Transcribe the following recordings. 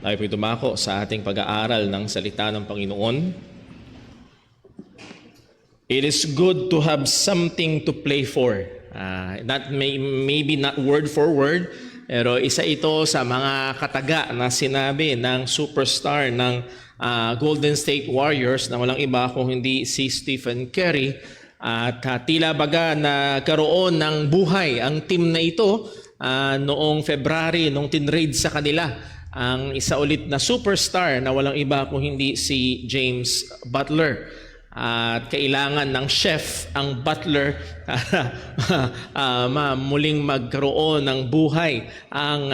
Tayo po'y dumako sa ating pag-aaral ng salita ng Panginoon. It is good to have something to play for. Maybe not word for word, pero isa ito sa mga kataga na sinabi ng superstar ng Golden State Warriors na walang iba kung hindi si Stephen Curry. At tila baga na karoon ng buhay ang team na ito noong February, nung tinrade sa kanila ang isa ulit na superstar na walang iba kung hindi si James Butler. At kailangan ng chef ang Butler muling magkaroon ng buhay ang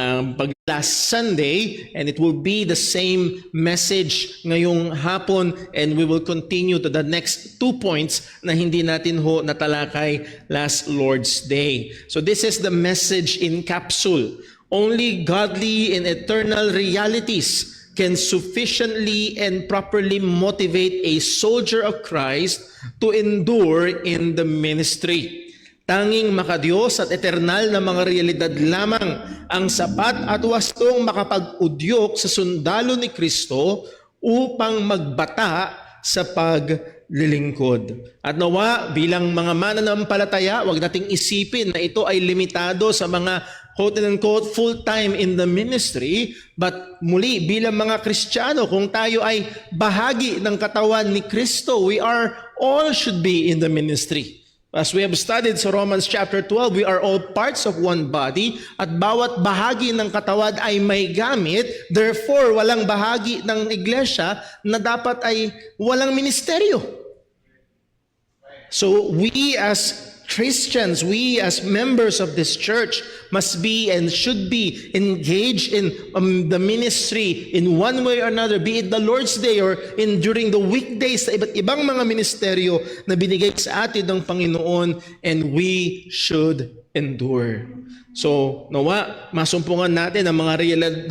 last Sunday, and it will be the same message ngayong hapon, and we will continue to the next 2 points na hindi natin natalakay last Lord's Day. So this is the message in capsule. Only godly and eternal realities can sufficiently and properly motivate a soldier of Christ to endure in the ministry. Tanging makadiyos at eternal na mga realidad lamang ang sapat at wastong makapag-udyok sa sundalo ni Kristo upang magbata sa paglilingkod. At nawa, bilang mga mananampalataya, huwag nating isipin na ito ay limitado sa mga quote-unquote full-time in the ministry, but muli bilang mga Kristiyano, kung tayo ay bahagi ng katawan ni Kristo, we all should be in the ministry. As we have studied sa Romans chapter 12, we are all parts of one body at bawat bahagi ng katawan ay may gamit. Therefore, walang bahagi ng iglesia na dapat ay walang ministeryo. So we as Christians, we as members of this church must be and should be engaged in the ministry in one way or another, be it the Lord's Day or during the weekdays sa iba't ibang mga ministeryo na binigay sa atin ng Panginoon, and we should endure. So, nawa, masumpungan natin ang mga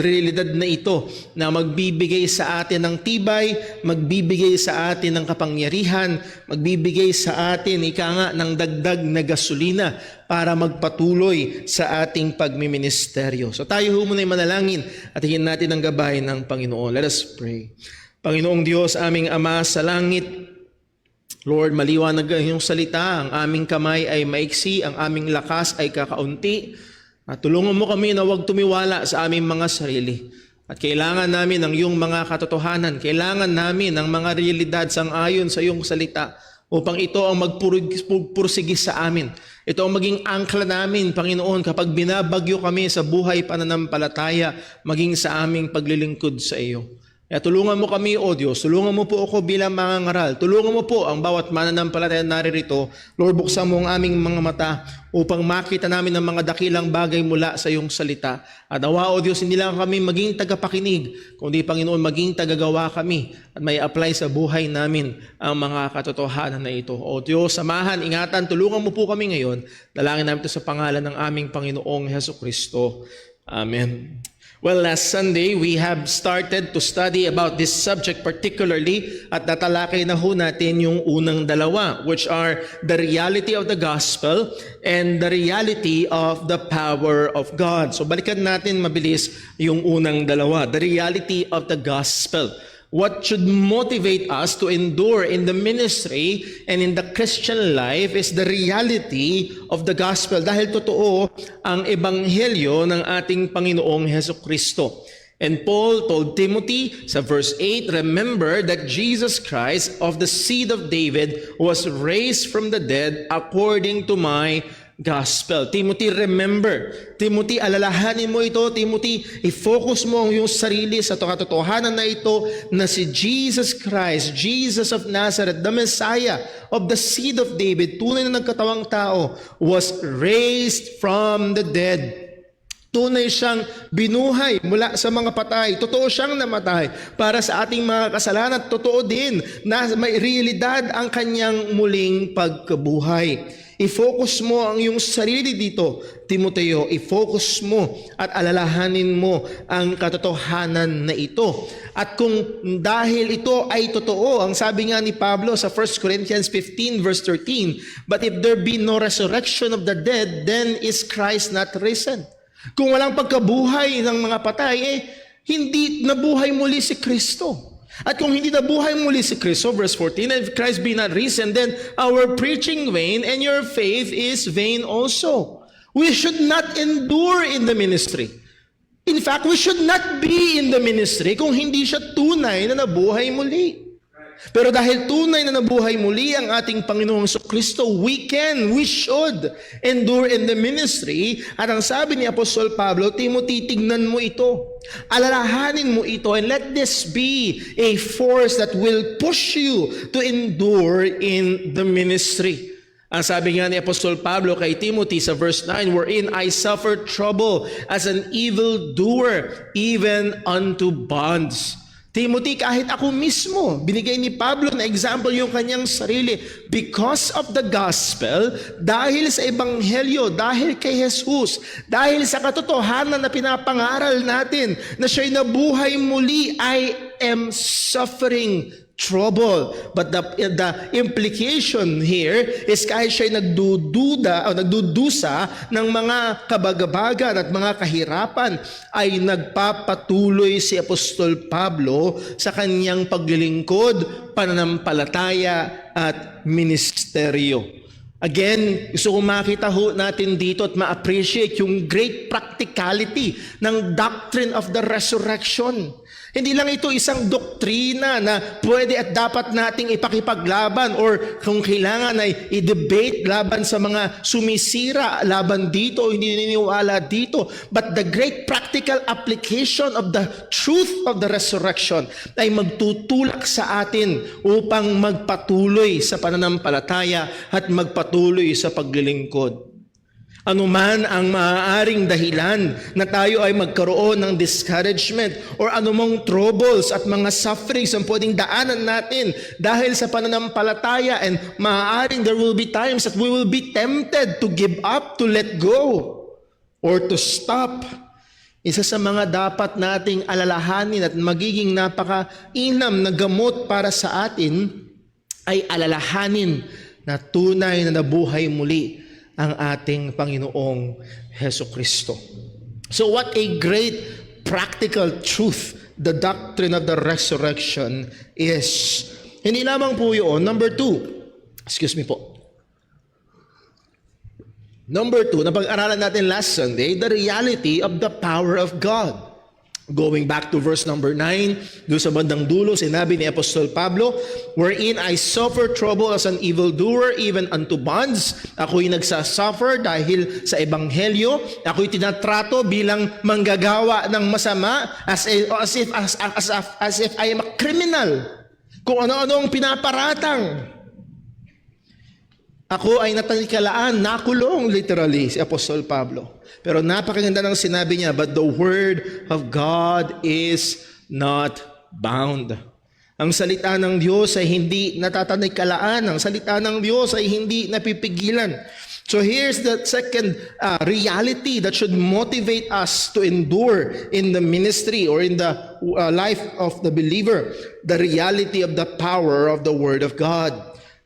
realidad na ito na magbibigay sa atin ng tibay, magbibigay sa atin ng kapangyarihan, magbibigay sa atin, ng dagdag na gasolina para magpatuloy sa ating pagmiministeryo. So tayo muna ay manalangin at hingin natin ang gabay ng Panginoon. Let us pray. Panginoong Diyos, aming Ama sa langit, Lord, maliwanag ang iyong salita, ang aming kamay ay maiksi, ang aming lakas ay kakaunti. At tulungan mo kami na huwag tumiwala sa aming mga sarili. At kailangan namin ang iyong mga katotohanan, kailangan namin ang mga realidad sang-ayon sa iyong salita upang ito ang magpursige sa amin. Ito ang maging angkla namin, Panginoon, kapag binabagyo kami sa buhay pananampalataya, maging sa aming paglilingkod sa iyo. Kaya tulungan mo kami, O Diyos, tulungan mo po ako bilang mangangaral, tulungan mo po ang bawat mananampalataya naririto. Lord, buksan mo ang aming mga mata upang makita namin ang mga dakilang bagay mula sa iyong salita. At nawa, O Diyos, hindi lang kami maging tagapakinig, kundi, Panginoon, maging tagagawa kami at may apply sa buhay namin ang mga katotohanan na ito. O Diyos, samahan, ingatan, tulungan mo po kami ngayon. Dalangin namin ito sa pangalan ng aming Panginoong Jesucristo. Amen. Well, last Sunday, we have started to study about this subject particularly at natalakay na natin yung unang dalawa, which are the reality of the gospel and the reality of the power of God. So balikan natin mabilis yung unang dalawa, the reality of the gospel. What should motivate us to endure in the ministry and in the Christian life is the reality of the gospel. Dahil totoo ang ebanghelyo ng ating Panginoong Jesucristo. And Paul told Timothy sa verse 8, remember that Jesus Christ of the seed of David was raised from the dead according to my gospel. Timothy, remember. Timothy, alalahanin mo ito. Timothy, i-focus mo ang iyong sarili sa katotohanan na ito na si Jesus Christ, Jesus of Nazareth, the Messiah of the seed of David, tunay na nagkatawang tao, was raised from the dead. Tunay siyang binuhay mula sa mga patay. Totoo siyang namatay para sa ating mga kasalanan. Totoo din na may realidad ang kanyang muling pagkabuhay. I-focus mo ang iyong sarili dito, Timoteo. I-focus mo at alalahanin mo ang katotohanan na ito. At kung dahil ito ay totoo, ang sabi nga ni Pablo sa 1 Corinthians 15 verse 13, but if there be no resurrection of the dead, then is Christ not risen? Kung walang pagkabuhay ng mga patay, hindi nabuhay muli si Kristo. At kung hindi nabuhay muli si Kristo, verse 14, if Christ be not risen, then our preaching vain and your faith is vain also. We should not endure in the ministry. In fact, we should not be in the ministry kung hindi siya tunay na nabuhay muli. Pero dahil tunay na nabuhay muli ang ating Panginoong Kristo, we should endure in the ministry. At ang sabi ni Apostol Pablo, Timothy, tignan mo ito. Alalahanin mo ito, and let this be a force that will push you to endure in the ministry. Ang sabi nga ni Apostol Pablo kay Timothy sa verse 9, wherein I suffer trouble as an evildoer, even unto bonds. Timothy, kahit ako mismo, binigay ni Pablo na example yung kanyang sarili. Because of the gospel, dahil sa ebanghelyo, dahil kay Jesus, dahil sa katotohanan na pinapangaral natin, na siya'y nabuhay muli, I am suffering trouble. But the implication here is kahit siya'y nagdudusa ng mga kabagabagan at mga kahirapan, ay nagpapatuloy si Apostol Pablo sa kanyang paglilingkod, pananampalataya at ministeryo. Again, gusto ko makita ho natin dito at ma-appreciate yung great practicality ng doctrine of the resurrection. Hindi lang ito isang doktrina na pwede at dapat nating ipakipaglaban or kung kailangan ay i-debate laban sa mga sumisira laban dito o hindi naniniwala dito. But the great practical application of the truth of the resurrection ay magtutulak sa atin upang magpatuloy sa pananampalataya at magpatuloy sa paglilingkod. Ano man ang maaaring dahilan na tayo ay magkaroon ng discouragement or anumang troubles at mga sufferings ang pwedeng daanan natin dahil sa pananampalataya, and maaaring there will be times that we will be tempted to give up, to let go, or to stop. Isa sa mga dapat nating alalahanin at magiging napaka-inam na gamot para sa atin ay alalahanin na tunay na nabuhay muli ang ating Panginoong Hesukristo. So what a great practical truth the doctrine of the resurrection is. Hindi lamang po yun. Number 2, na pag-aralan natin last Sunday, the reality of the power of God. Going back to verse number 9, doon sa bandang dulo, sinabi ni Apostol Pablo, wherein I suffer trouble as an evildoer, even unto bonds. Ako'y nagsasuffer dahil sa ebanghelyo. Ako'y tinatrato bilang manggagawa ng masama as if I am a criminal. Kung ano-ano ang pinaparatang. Ako ay natalikalaan, nakulong literally si Apostol Pablo. Pero napakaganda ng sinabi niya, but the word of God is not bound. Ang salita ng Diyos ay hindi natatalikalaan. Ang salita ng Diyos ay hindi napipigilan. So here's the second reality that should motivate us to endure in the ministry or in the life of the believer. The reality of the power of the word of God.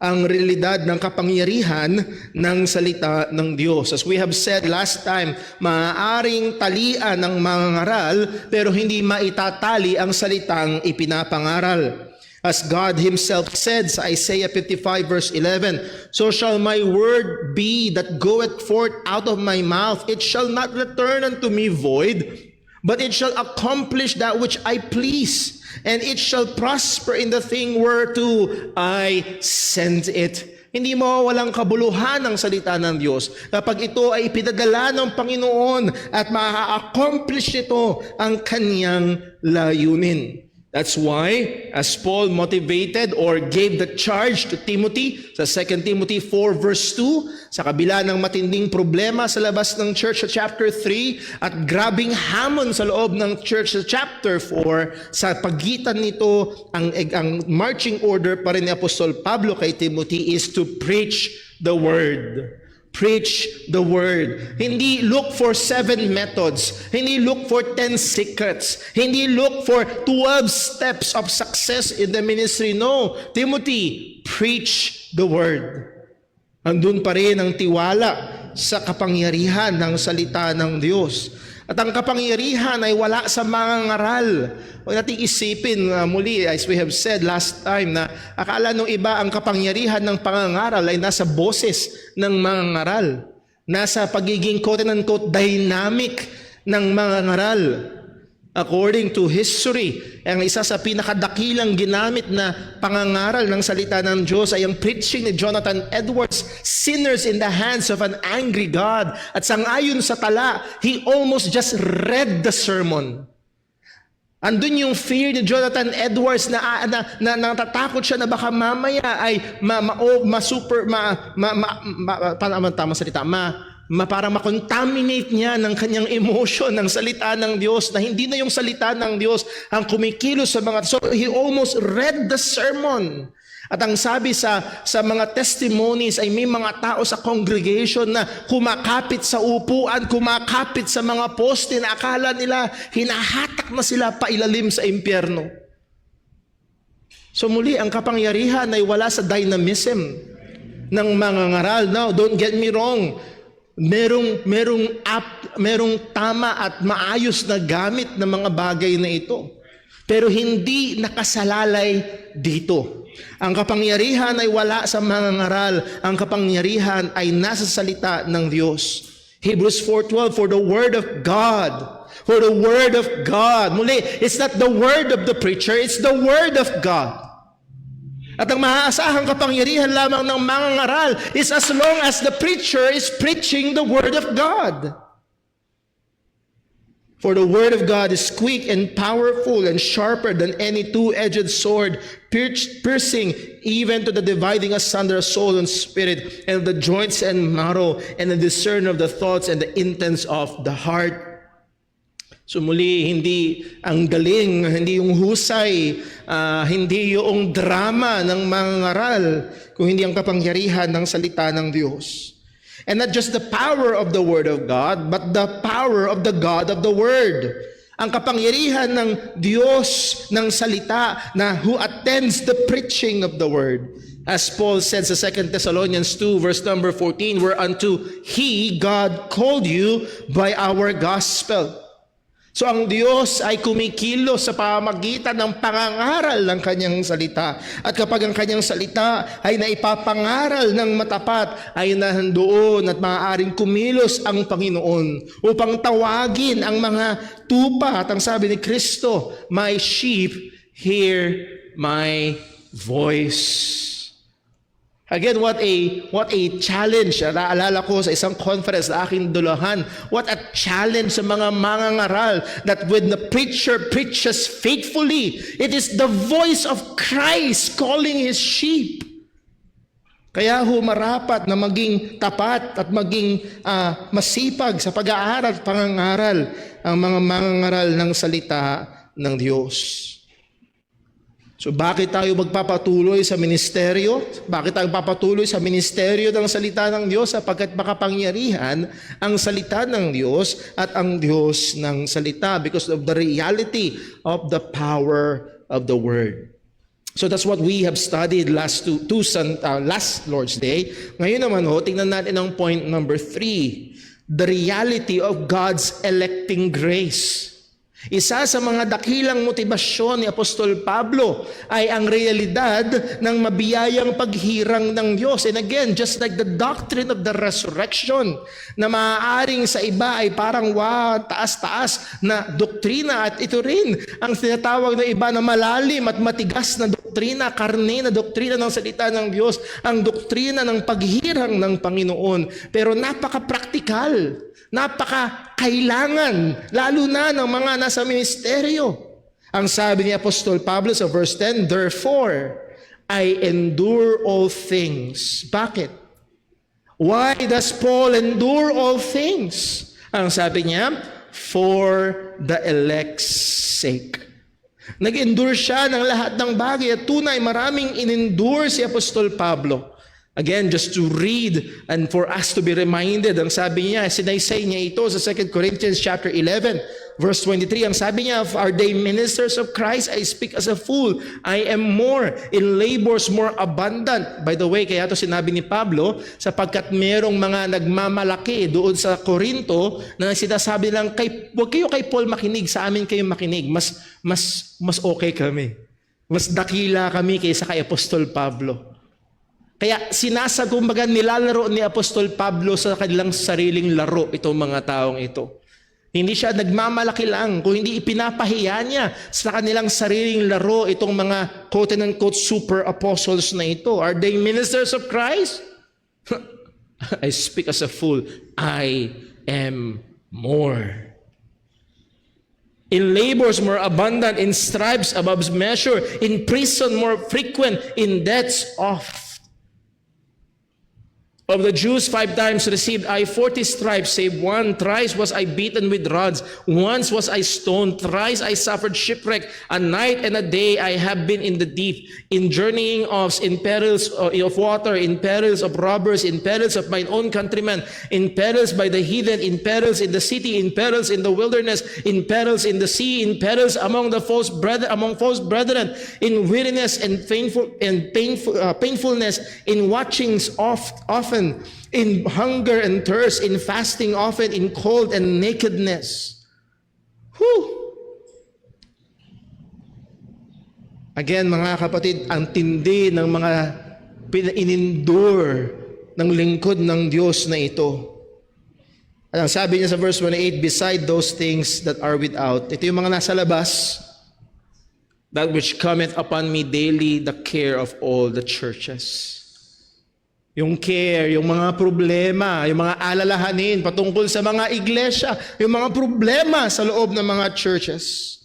Ang realidad ng kapangyarihan ng salita ng Diyos. As we have said last time, maaaring talian ng mangangaral pero hindi maitatali ang salitang ipinapangaral. As God Himself said sa Isaiah 55 verse 11, so shall my word be that goeth forth out of my mouth. It shall not return unto me void, but it shall accomplish that which I please. And it shall prosper in the thing whereto I send it. Hindi mo walang kabuluhan ang salita ng Diyos kapag ito ay ipinadala ng Panginoon at ma-accomplish ito ang kanyang layunin. That's why, as Paul motivated or gave the charge to Timothy sa 2 Timothy 4 verse 2, sa kabila ng matinding problema sa labas ng church sa chapter 3 at grabing hamon sa loob ng church sa chapter 4, sa pagitan nito, ang marching order pa rin ni Apostol Pablo kay Timothy is to preach the word. Preach the word. Hindi look for 7 methods. Hindi look for 10 secrets. Hindi look for 12 steps of success in the ministry. No, Timothy, preach the word. Andun pa rin ang tiwala sa kapangyarihan ng salita ng Diyos. At ang kapangyarihan ay wala sa mangangaral. Huwag nating isipin muli, as we have said last time, na akala nung iba ang kapangyarihan ng pangangaral ay nasa boses ng mangangaral. Nasa pagiging quote-unquote dynamic ng mangangaral. According to history, ang isa sa pinakadakilang ginamit na pangangaral ng salita ng Diyos ay ang preaching ni Jonathan Edwards, Sinners in the Hands of an Angry God. At sangayon sa tala, he almost just read the sermon. Andun yung fear ni Jonathan Edwards na natatakot siya na baka mamaya ay parang makontaminate niya ng kanyang emotion ng salita ng Diyos, na hindi na yung salita ng Diyos ang kumikilos sa mga. So he almost read the sermon. At ang sabi sa mga testimonies ay may mga tao sa congregation na kumakapit sa upuan, kumakapit sa mga poste na akala nila hinahatak na sila pailalim sa impyerno. So muli, ang kapangyarihan ay wala sa dynamism ng mga ngaral. Now, don't get me wrong. Merong tama at maayos na gamit ng mga bagay na ito. Pero hindi nakasalalay dito. Ang kapangyarihan ay wala sa mga ngaral. Ang kapangyarihan ay nasa salita ng Diyos. Hebrews 4:12, for the word of God. For the word of God. Muli, it's not the word of the preacher, it's the word of God. At ang maaasahang kapangyarihan lamang ng mangangaral is as long as the preacher is preaching the word of God. For the word of God is quick and powerful and sharper than any two-edged sword, piercing even to the dividing asunder of soul and spirit, and the joints and marrow, and the discerner of the thoughts and the intents of the heart. So muli, hindi ang galing, hindi yung husay, hindi yung drama ng mangangaral, kung hindi ang kapangyarihan ng salita ng Diyos. And not just the power of the Word of God, but the power of the God of the Word. Ang kapangyarihan ng Diyos ng salita na who attends the preaching of the Word. As Paul said sa 2 Thessalonians 2 verse number 14, whereunto He, God, called you by our gospel. So ang Diyos ay kumikilos sa pamamagitan ng pangangaral ng kanyang salita. At kapag ang kanyang salita ay naipapangaral ng matapat, ay nandoon at maaaring kumilos ang Panginoon upang tawagin ang mga tupa. At ang sabi ni Kristo, my sheep hear my voice. Again, what a challenge. Naalala ko sa isang conference na aking dulahan. What a challenge sa mga mangangaral that when the preacher preaches faithfully, it is the voice of Christ calling His sheep. Kaya marapat na maging tapat at maging masipag sa pag-aaral at pangangaral ang mga mangangaral ng salita ng Diyos. So bakit tayo magpapatuloy sa ministeryo? Bakit tayo magpapatuloy sa ministeryo ng salita ng Diyos? Sapagkat makapangyarihan ang salita ng Diyos at ang Diyos ng salita because of the reality of the power of the Word. So that's what we have studied last Lord's Day. Ngayon naman tingnan natin ang point number 3. The reality of God's electing grace. Isa sa mga dakilang motibasyon ni Apostol Pablo ay ang realidad ng mabiyayang paghirang ng Diyos. And again, just like the doctrine of the resurrection, na maaaring sa iba ay parang taas-taas na doktrina, at ito rin ang tinatawag ng iba na malalim at matigas na doktrina, karne na doktrina ng salita ng Diyos, ang doktrina ng paghirang ng Panginoon. Pero napaka-practical, napaka-kailangan, lalo na ng mga nasa ministeryo. Ang sabi ni Apostol Pablo sa verse 10, therefore, I endure all things. Bakit? Why does Paul endure all things? Ang sabi niya, for the elect's sake. Nag-endure siya ng lahat ng bagay at tunay maraming in-endure si Apostol Pablo. Again, just to read and for us to be reminded, ang sabi niya, sinaysay niya ito sa 2 Corinthians chapter 11, verse 23. Ang sabi niya, "Are they ministers of Christ? I speak as a fool. I am more in labors more abundant." By the way, kaya ito sinabi ni Pablo, sapagkat merong mga nagmamalaki doon sa Korinto na sinasabi lang, "Wag kayo kay Paul makinig, sa amin kayo makinig. Mas okay kami. Mas dakila kami kaysa kay Apostol Pablo." Kaya kumbaga nilalaro ni Apostol Pablo sa kanilang sariling laro itong mga taong ito. Hindi siya nagmamalaki lang, kung hindi ipinapahiya niya sa kanilang sariling laro itong mga quote-unquote super apostles na ito. Are they ministers of Christ? I speak as a fool. I am more. In labors more abundant, in stripes above measure, in prison more frequent, in deaths oft. Of the Jews 5 times received I 40 stripes, save one. Thrice was I beaten with rods. Once was I stoned. Thrice I suffered shipwreck. A night and a day I have been in the deep, in journeying offs, in perils of water, in perils of robbers, in perils of mine own countrymen, in perils by the heathen, in perils in the city, in perils in the wilderness, in perils in the sea, in perils among false brethren, in weariness and painfulness, in watchings often, in hunger and thirst, in fasting often, in cold and nakedness. Again, mga kapatid, ang tindi ng mga in-endure ng lingkod ng Diyos na ito. At ang sabi niya sa verse 28, "Beside those things that are without," ito yung mga nasa labas, "that which cometh upon me daily, the care of all the churches." Yung care, yung mga problema, yung mga alalahanin patungkol sa mga iglesia, yung mga problema sa loob ng mga churches.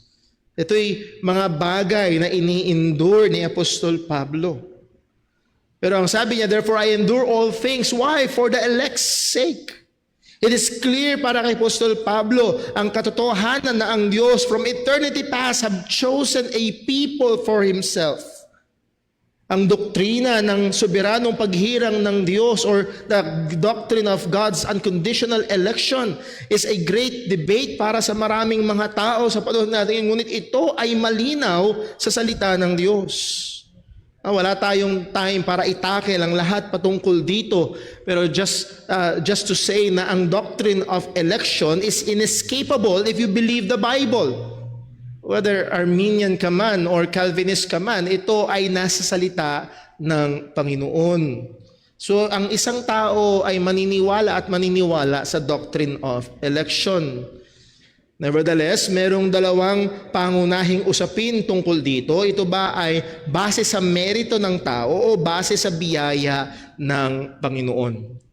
Ito'y mga bagay na ini-endure ni Apostol Pablo. Pero ang sabi niya, "Therefore I endure all things." Why? For the elect's sake. It is clear para kay Apostol Pablo ang katotohanan na ang Diyos from eternity past have chosen a people for Himself. Ang doktrina ng soberanong paghirang ng Diyos or the doctrine of God's unconditional election is a great debate para sa maraming mga tao sa panahon natin. Ngunit ito ay malinaw sa salita ng Diyos. Wala tayong time para itakel ang lahat patungkol dito. Pero just to say na ang doctrine of election is inescapable if you believe the Bible. Whether Arminian ka man or Calvinist ka man, ito ay nasa salita ng Panginoon. So ang isang tao ay maniniwala sa doctrine of election. Nevertheless, merong dalawang pangunahing usapin tungkol dito. Ito ba ay base sa merito ng tao o base sa biyaya ng Panginoon?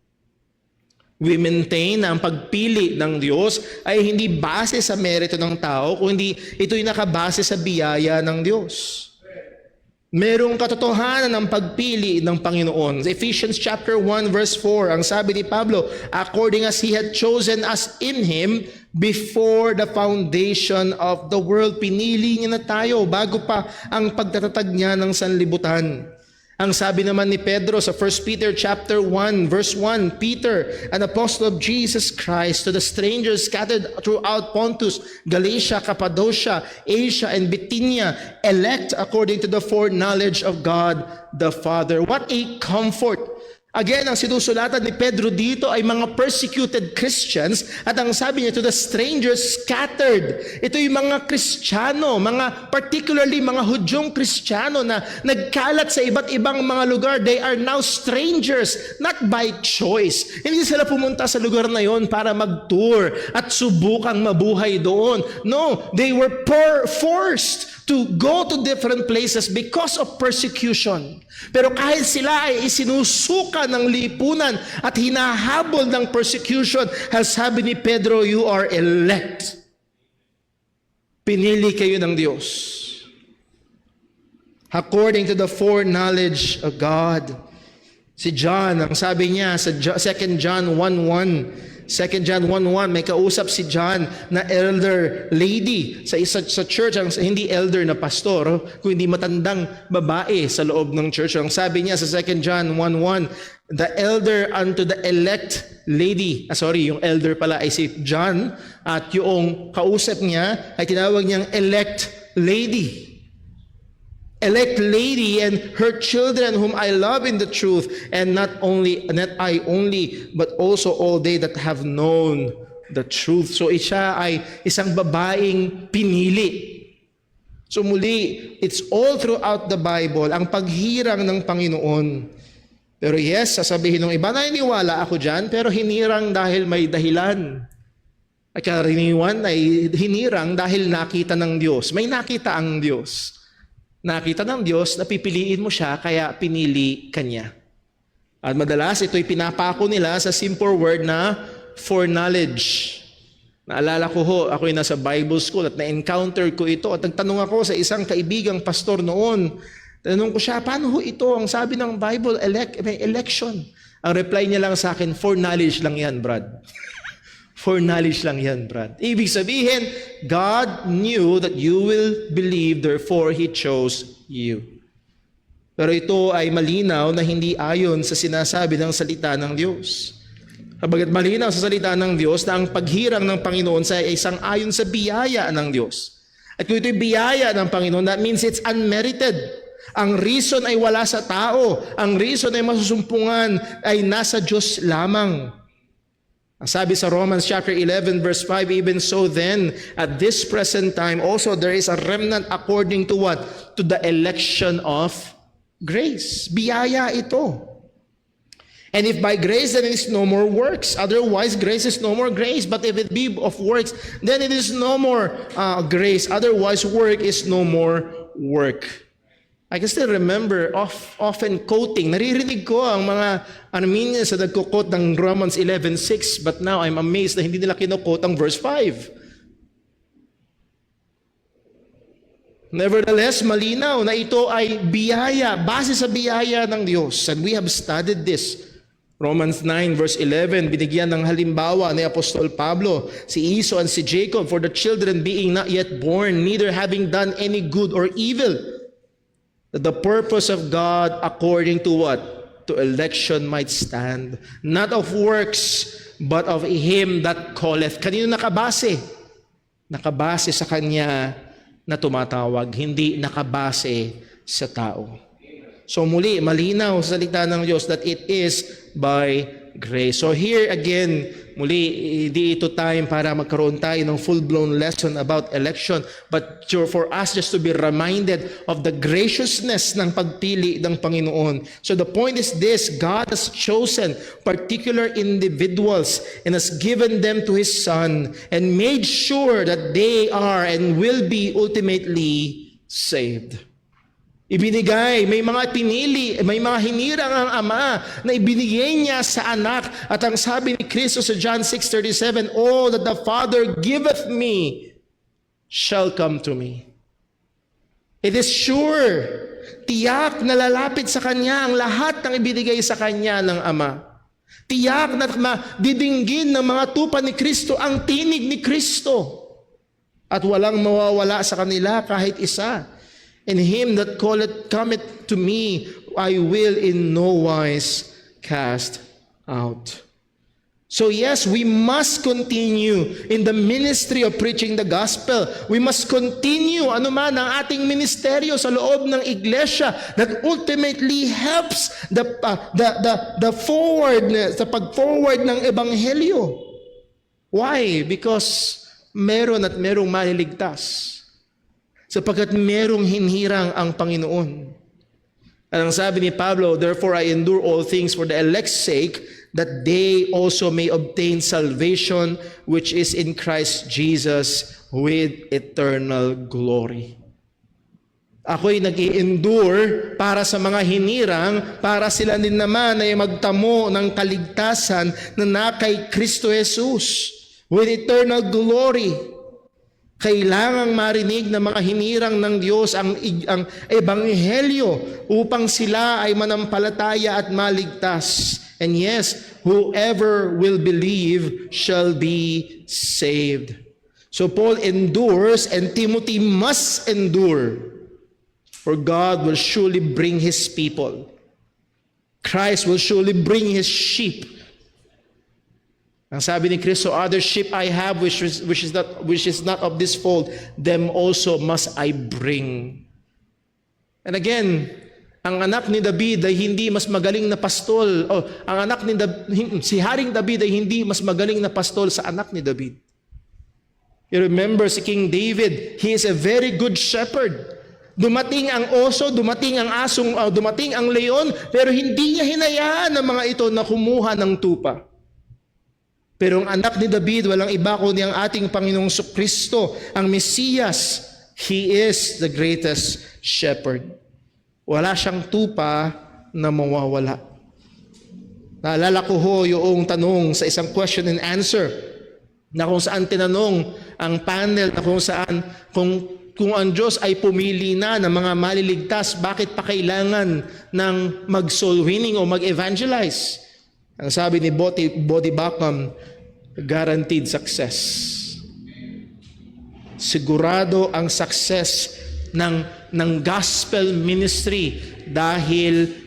We maintain na ang pagpili ng Diyos ay hindi base sa merito ng tao, kundi ito'y nakabase sa biyaya ng Diyos. Merong katotohanan ng pagpili ng Panginoon. Ephesians chapter 1 verse 4, ang sabi ni Pablo, "According as He had chosen us in Him before the foundation of the world." Pinili niya na tayo bago pa ang pagtatatag niya ng sanlibutan. Ang sabi naman ni Pedro sa 1 Peter chapter 1 verse 1, "Peter, an apostle of Jesus Christ, to the strangers scattered throughout Pontus, Galatia, Cappadocia, Asia, and Bithynia, elect according to the foreknowledge of God the Father." What a comfort! Again, ang sinusulatan ni Pedro dito ay mga persecuted Christians at ang sabi niya, to the strangers scattered. Ito yung mga Kristiyano, particularly mga Hudyong Kristiyano na nagkalat sa iba't ibang mga lugar. They are now strangers, not by choice. Hindi sila pumunta sa lugar na yon para mag-tour at subukang mabuhay doon. No, they were forced to go to different places because of persecution. Pero kahit sila ay isinusuka ng lipunan at hinahabol ng persecution, sabi ni Pedro, "You are elect." Pinili kayo ng Diyos. According to the foreknowledge of God. Si John, ang sabi niya sa 2 John 1:1, 2 John 1:1, may kausap si John na elder lady sa church, ang hindi elder na pastor, kundi matandang babae sa loob ng church. Ang sabi niya sa 2 John 1:1, the elder unto the elect lady. Yung elder pala ay si John, at yung kausap niya ay tinawag niyang elect lady. Elect lady and her children whom I love in the truth, and not I only, but also all they that have known the truth. So siya ay isang babaeng pinili. So muli, it's all throughout the Bible, ang paghirang ng Panginoon. Pero yes, sasabihin ng iba, naniniwala ako dyan, pero hinirang dahil may dahilan. At karaniwan ay hinirang dahil nakita ng Diyos. May nakita ang Diyos. Nakita ng Diyos na pipiliin mo siya, kaya pinili kanya. At madalas ito'y pinapako nila sa simple word na foreknowledge. Naalala ko ako'y nasa Bible school at na-encounter ko ito at nagtanong ako sa isang kaibigang pastor noon. Tanong ko siya, paano ito? Ang sabi ng Bible, may election. Ang reply niya lang sa akin, foreknowledge lang yan, Brad. Foreknowledge lang yan, Brad. Ibig sabihin, God knew that you will believe, therefore He chose you. Pero ito ay malinaw na hindi ayon sa sinasabi ng salita ng Diyos. Kabagat malinaw sa salita ng Diyos na ang paghirang ng Panginoon ay isang ayon sa biyaya ng Diyos. At kung ito'y biyaya ng Panginoon, that means it's unmerited. Ang reason ay wala sa tao. Ang reason ay masusumpungan ay nasa Diyos lamang. Sabi sa Romans chapter 11 verse 5, even so then, at this present time also there is a remnant according to what? To the election of grace. Biyaya ito. And if by grace, then it is no more works. Otherwise, grace is no more grace. But if it be of works, then it is no more grace. Otherwise, work is no more work. I can still remember often quoting. Naririnig ko ang mga Armenians na nagko-quote ng Romans 11:6, but now I'm amazed na hindi nila kino-quote ang verse 5. Nevertheless, malinaw na ito ay biyaya, base sa biyaya ng Diyos. And we have studied this. Romans 9 verse 11, binigyan ng halimbawa ni Apostol Pablo si Esau and si Jacob for the children being not yet born, neither having done any good or evil. That the purpose of God according to what? To election might stand. Not of works, but of Him that calleth. Kanino nakabase? Nakabase sa Kanya na tumatawag, hindi nakabase sa tao. So muli, malinaw sa salita ng Diyos that it is by grace. So here again, muli, hindi ito time para magkaroon tayo ng full-blown lesson about election, but for us just to be reminded of the graciousness ng pagpili ng Panginoon. So the point is this, God has chosen particular individuals and has given them to His Son and made sure that they are and will be ultimately saved. Ibinigay, may mga pinili, may mga hinirang ang Ama na ibinigay niya sa anak. At ang sabi ni Kristo sa John 6:37, all that the Father giveth me shall come to me. It is sure, tiyak na lalapit sa Kanya ang lahat ng ibinigay sa Kanya ng Ama. Tiyak na madidinggin ng mga tupa ni Kristo ang tinig ni Kristo. At walang mawawala sa kanila kahit isa. And him that calleth cometh to me, I will in no wise cast out. So yes, we must continue in the ministry of preaching the gospel. We must continue anuman ang ating ministeryo sa loob ng iglesia that ultimately helps the forward, sa pag-forward ng ebanghelyo. Why? Because meron at merong maliligtas. Sapagkat merong hinhirang ang Panginoon. At ang sabi ni Pablo, therefore I endure all things for the elect's sake, that they also may obtain salvation which is in Christ Jesus with eternal glory. Ako'y nag-i-endure para sa mga hinirang, para sila din naman ay magtamo ng kaligtasan na kay Kristo Jesus with eternal glory. Kailangang marinig ng mga hinirang ng Diyos ang ebanghelyo upang sila ay manampalataya at maligtas. And yes, whoever will believe shall be saved. So Paul endures and Timothy must endure, for God will surely bring His people. Christ will surely bring His sheep. Ang sabi ni Kristo, other sheep I have which is not of this fold, them also must I bring. And again, ang anak ni David ay hindi mas magaling na pastol. Ang anak ni si Haring David ay hindi mas magaling na pastol sa anak ni David. You remember si King David, he is a very good shepherd. Dumating ang oso, dumating ang asong, dumating ang leon, pero hindi niya hinayaan ng mga ito na kumuha ng tupa. Pero ang anak ni David, walang iba kundi ang ating Panginoong Kristo, ang Mesiyas. He is the greatest shepherd. Wala siyang tupa na mawawala. Naalala ko yung tanong sa isang question and answer na kung saan tinanong ang panel na kung saan kung ang Diyos ay pumili na ng mga maliligtas, bakit pa kailangan ng mag-soul winning o mag-evangelize? Ang sabi ni Bodhi Bacam, guaranteed success. Sigurado ang success ng gospel ministry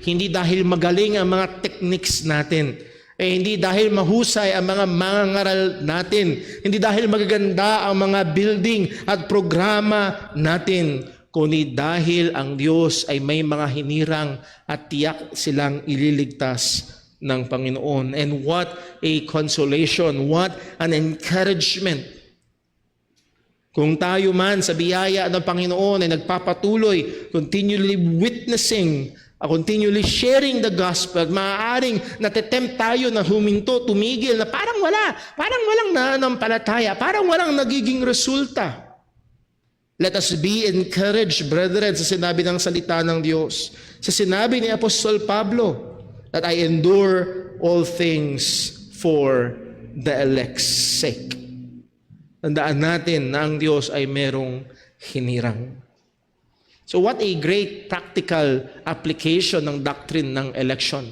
hindi dahil magaling ang mga techniques natin, hindi dahil mahusay ang mga mangangaral natin, hindi dahil magaganda ang mga building at programa natin, kundi dahil ang Diyos ay may mga hinirang at tiyak silang ililigtas ng Panginoon. And what a consolation, what an encouragement. Kung tayo man sa biyaya ng Panginoon ay nagpapatuloy, continually witnessing, continually sharing the gospel, maaaring natitempt tayo na huminto, tumigil, na parang walang nananampalataya, parang walang nagiging resulta. Let us be encouraged, brethren, sa sinabi ng salita ng Diyos. Sa sinabi ni Apostol Pablo, that I endure all things for the elect's sake. Tandaan natin na ang Diyos ay merong hinirang. So what a great practical application ng doctrine ng election.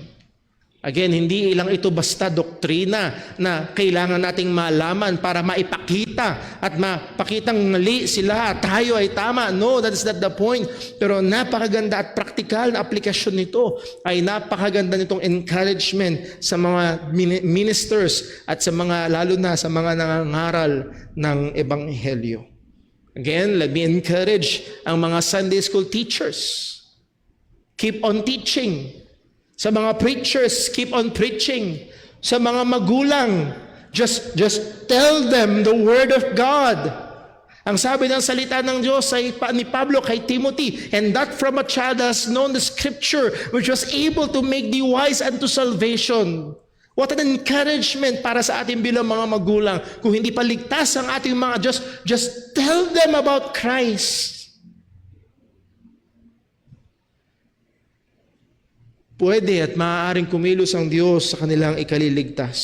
Again, hindi lang ito basta doktrina na kailangan nating malaman para maipakita at mapakitang mali sila, tayo ay tama. No, that is not the point. Pero napakaganda at practical na aplikasyon nito ay napakaganda nitong encouragement sa mga ministers at sa mga, lalo na sa mga nangangaral ng Ebanghelyo. Again, let me encourage ang mga Sunday school teachers. Keep on teaching. Sa mga preachers, keep on preaching. Sa mga magulang, just tell them the Word of God. Ang sabi ng salita ng Diyos ni Pablo kay Timothy, and that from a child has known the Scripture, which was able to make thee wise unto salvation. What an encouragement para sa ating bilang mga magulang. Kung hindi pa ligtas ang ating mga, just tell them about Christ. Pwede at maaaring kumilos ang Diyos sa kanilang ikaliligtas.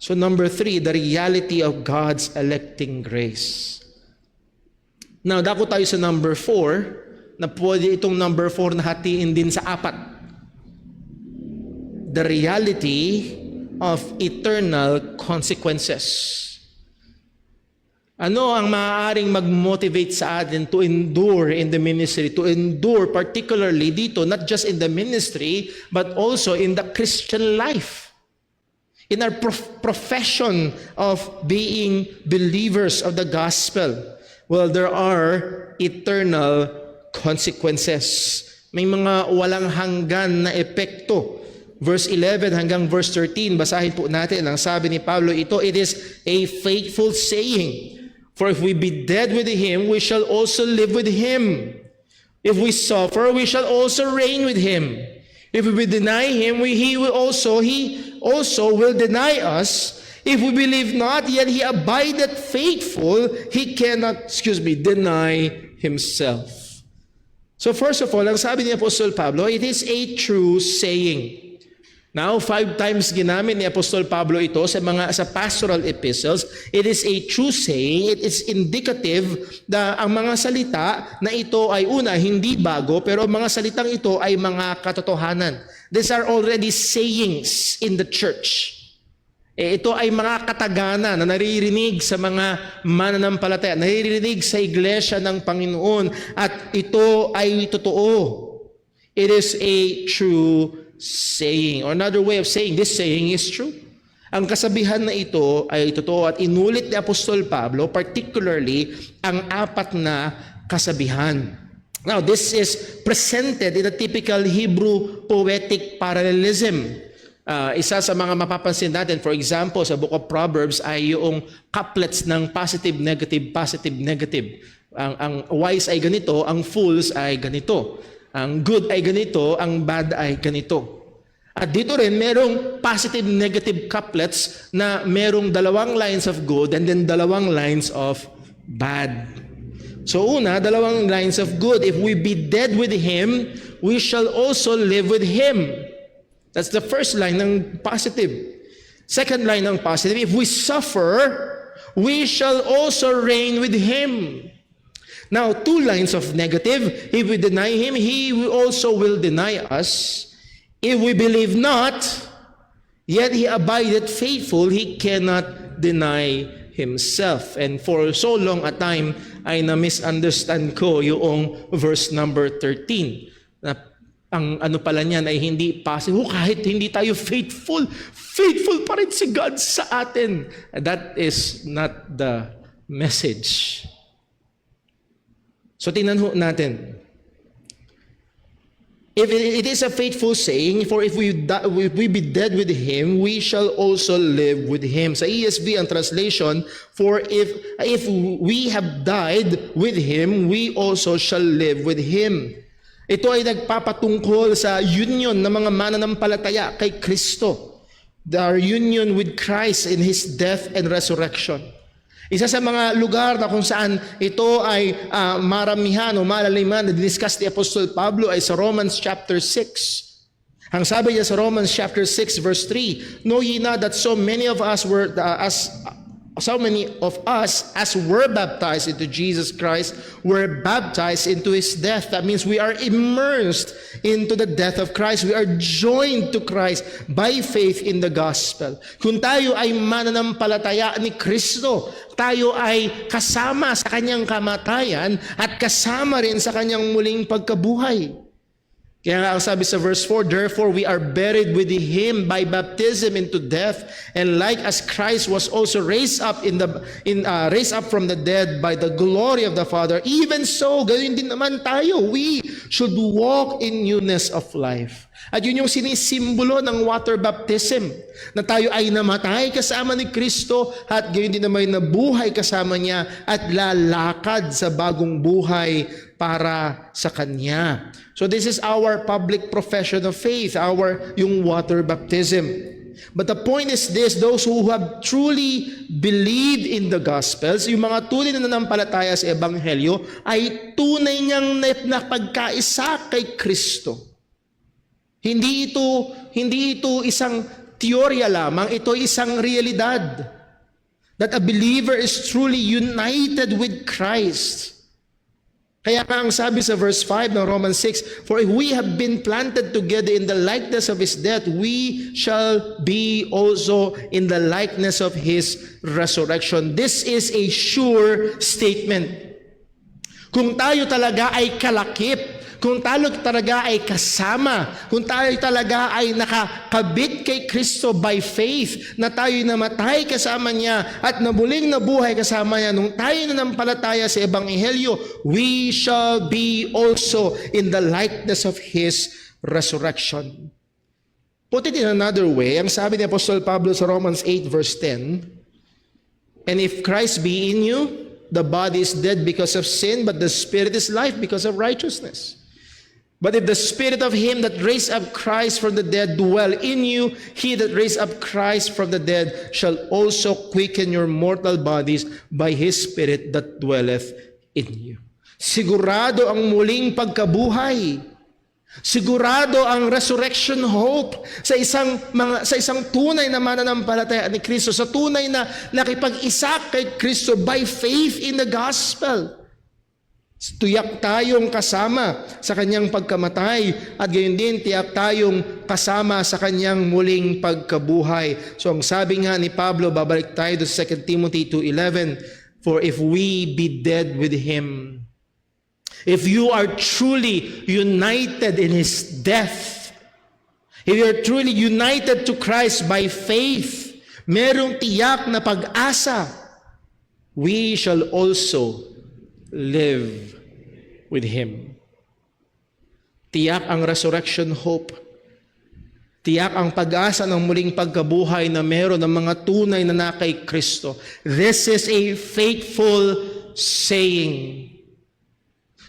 So number 3, the reality of God's electing grace. Now, dako tayo sa number 4, na pwede itong number 4 na hatiin din sa 4. The reality of eternal consequences. Ano ang maaaring mag-motivate sa atin to endure in the ministry, to endure particularly dito, not just in the ministry, but also in the Christian life. In our profession of being believers of the gospel. Well, there are eternal consequences. May mga walang hanggan na epekto. Verse 11 hanggang verse 13, basahin po natin. Ang sabi ni Pablo, it is a faithful saying. For if we be dead with Him, we shall also live with Him. If we suffer, we shall also reign with Him. If we deny Him, He also will deny us. If we believe not, yet He abideth faithful, He cannot, deny Himself. So first of all, ang sabi ni Apostol Pablo, it is a true saying. Now, 5 times ginamit ni Apostol Pablo ito sa pastoral epistles. It is a true saying. It is indicative na ang mga salita na ito ay una, hindi bago, pero ang mga salitang ito ay mga katotohanan These are already sayings in the church. Ito ay mga katagana na naririnig sa mga mananampalataya, naririnig sa iglesia ng Panginoon, at ito ay totoo. It is a true saying. Or another way of saying this saying is true. Ang kasabihan na ito ay totoo, at inulit ni Apostol Pablo particularly ang apat na kasabihan. Now, this is presented in a typical Hebrew poetic parallelism. Isa sa mga mapapansin natin, for example, sa Book of Proverbs ay yung couplets ng positive, negative, positive, negative. Ang wise ay ganito, ang fools ay ganito. Ang good ay ganito, ang bad ay ganito. At dito rin, merong positive, negative couplets na merong dalawang lines of good and then dalawang lines of bad. So una, dalawang lines of good. If we be dead with Him, we shall also live with Him. That's the first line ng positive. Second line ng positive, if we suffer, we shall also reign with Him. Now, two lines of negative. If we deny Him, He also will deny us. If we believe not, yet He abideth faithful, He cannot deny Himself. And for so long a time, ay na-misunderstand ko yung verse number 13. Na ang ano pala niyan ay hindi possible. Kahit hindi tayo faithful, faithful pa rin si God sa atin. That is not the message. So tingnan ho natin. If it is a faithful saying, for if we be dead with Him, we shall also live with Him. Sa ESV ang translation, for if we have died with Him, we also shall live with Him. Ito ay nagpapatungkol sa union ng mga mananampalataya kay Kristo. Our union with Christ in His death and resurrection. Isa sa mga lugar na kung saan ito ay maramihan o malaliman na diniscuss ni Apostol Pablo ay sa Romans chapter 6. Ang sabi niya sa Romans chapter 6 verse 3, know ye not that so many of us as were baptized into Jesus Christ were baptized into His death. That means we are immersed into the death of Christ. We are joined to Christ by faith in the gospel. Kung tayo ay mananampalataya ni Kristo, tayo ay kasama sa Kanyang kamatayan at kasama rin sa Kanyang muling pagkabuhay. Kaya nga ang sabi sa verse 4, therefore we are buried with Him by baptism into death, and like as Christ was also raised up from the dead by the glory of the Father, even so, gayon din naman tayo. We should walk in newness of life. At yun yung sinisimbolo ng water baptism, na tayo ay namatay kasama ni Kristo at gayon din naman nabuhay kasama niya at lalakad sa bagong buhay para sa Kanya. So this is our public profession of faith, yung water baptism. But the point is this, those who have truly believed in the Gospels, yung mga tunay na nanampalataya sa Ebanghelyo, ay tunay niyang napagkaisa kay Kristo. Hindi ito isang teorya lamang, ito isang realidad. That a believer is truly united with Christ. Kaya nga ang sabi sa verse 5 ng Romans 6, for if we have been planted together in the likeness of His death, we shall be also in the likeness of His resurrection. This is a sure statement. Kung tayo talaga ay kalakip, kung tayo talaga ay kasama, kung tayo talaga ay nakakabit kay Kristo by faith, na tayo namatay kasama niya at nabuling nabuhay kasama niya, nung tayo nanampalataya sa Ebanghelyo, we shall be also in the likeness of His resurrection. Put it in another way, ang sabi ni Apostol Pablo sa Romans 8 verse 10, and if Christ be in you, the body is dead because of sin, but the spirit is life because of righteousness. But if the Spirit of Him that raised up Christ from the dead dwell in you, He that raised up Christ from the dead shall also quicken your mortal bodies by His Spirit that dwelleth in you. Sigurado ang muling pagkabuhay. Sigurado ang resurrection hope sa isang tunay na mananampalataya ni Kristo, sa tunay na nakipag-isa kay Kristo by faith in the gospel. Tiyak tayong kasama sa kanyang pagkamatay at gayon din tiyak tayong kasama sa kanyang muling pagkabuhay. So ang sabi nga ni Pablo, babalik tayo to 2 Timothy 2:11, for if we be dead with Him, if you are truly united in His death, if you are truly united to Christ by faith, merong tiyak na pag-asa, we shall also live with Him. Tiyak ang resurrection hope. Tiyak ang pag-asa ng muling pagkabuhay na meron ng mga tunay na kay Kristo. This is a faithful saying.